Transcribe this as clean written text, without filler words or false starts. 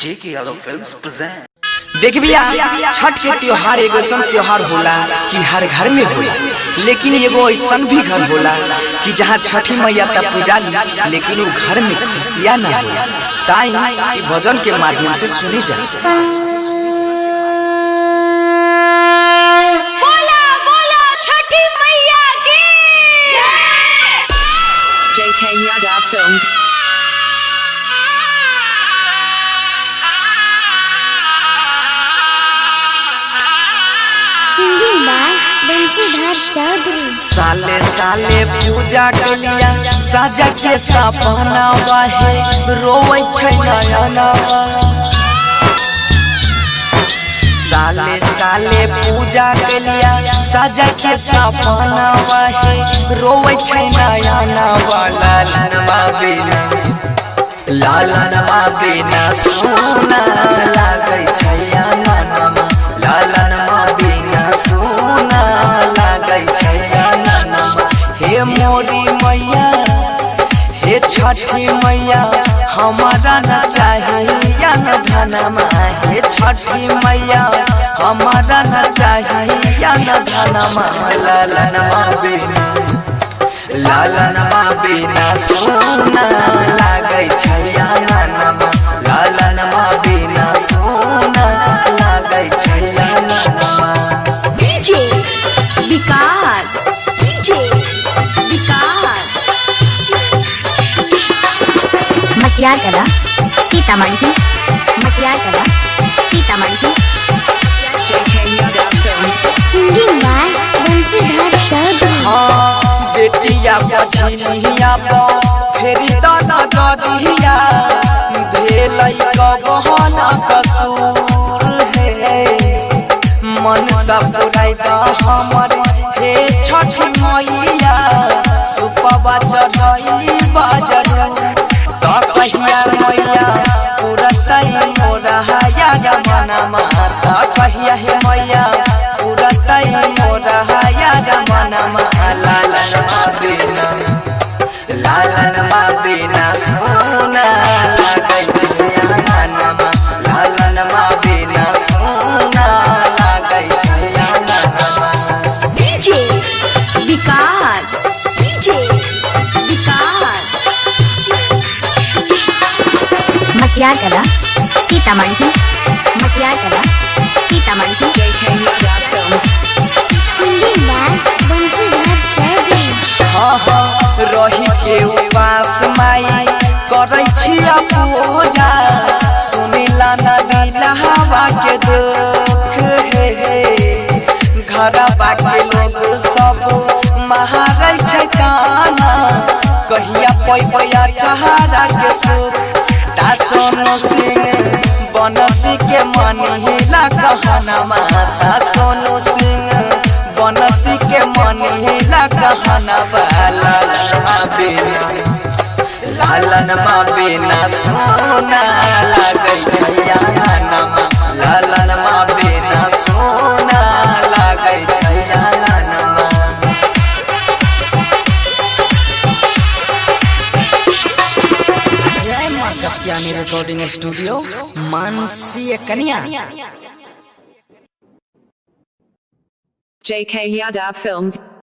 जेके Yadav films present. देख भैया, छठ के त्योहार एगो ऐसा त्योहार होला कि हर घर में होला, लेकिन एगो ऐसा भी घर होला कि जहाँ छठी मैया तब पूजा ली लेकिन वो घर में खुशियाँ न होला। ताई भजन के माध्यम से सुनी जाए। JK Yadav Films. Singing by Bansidhar Chaudhary. साले साले पूजा के लिया साजा के सपना है, रोवे छै नयना। साले साले पूजा के लिया साजा के सपना है, रोवे छै नयना। लालनवा बिना लालनवा बिना सोना लागे छै ननमा। लालनवा बिना सोना लागे छै ननमा। हे मोरी मैया हे छठी मैया हमारा न चाहिए न धनमा। हे छठी मैया हमारा न चाहिए न धनमा। लालनवा बिना लालनवा बिना सोना लागे छै ननमा। लालनवा बिना सोना लागे छै ननमा। डीजे विकास, डीजे विकास। मटियार Kala Sitamarhi, Matiyar Kala Sitamarhi. JK Yadav Films. Singing by Bansidhar Chaudhary. हाँ बेटिया बछनिया फेरी दाना गढ़िया भेलै कबहन कसूर है। मन सब पुराई दा हमर हे छठी मैया सुपवा चढ़ई बाजरू। तो कहिया मैया पुरतई मोरा हया जमाना। तो कहिया हे मैया पुरतई मोरा हया जमाना। लालनवा बिना लालनवा बिना सोना लागे छै ननमा। लालनवा बिना सोना लागे छै ननमा। डीजे विकास, डीजे विकास। मटियार Kala Sitamarhi, Matiyar Kala Sitamarhi. JK Yadav Films. Singing by Bansidhar Chaudhary. हाँ रही के उपास माई करै छिया पूजा। सुनिला नदी लहावा के दुख हे। घरवा के लोग सब महारै छै ताना। कहिया पैया चहारा के सुख ता सोनू सिंह बनसी के मन हिला कहनमा। ता सोनू सिंह बनसी के मन हिला कहनमा। लालनवा बिना लालनवा बिना सोना लागे छै ननमा। लालनवा बिना सोना लागे छै ननमा। जय मां कप्तानी रिकॉर्डिंग स्टूडियो मानसी कन्या। JK Yadav Films.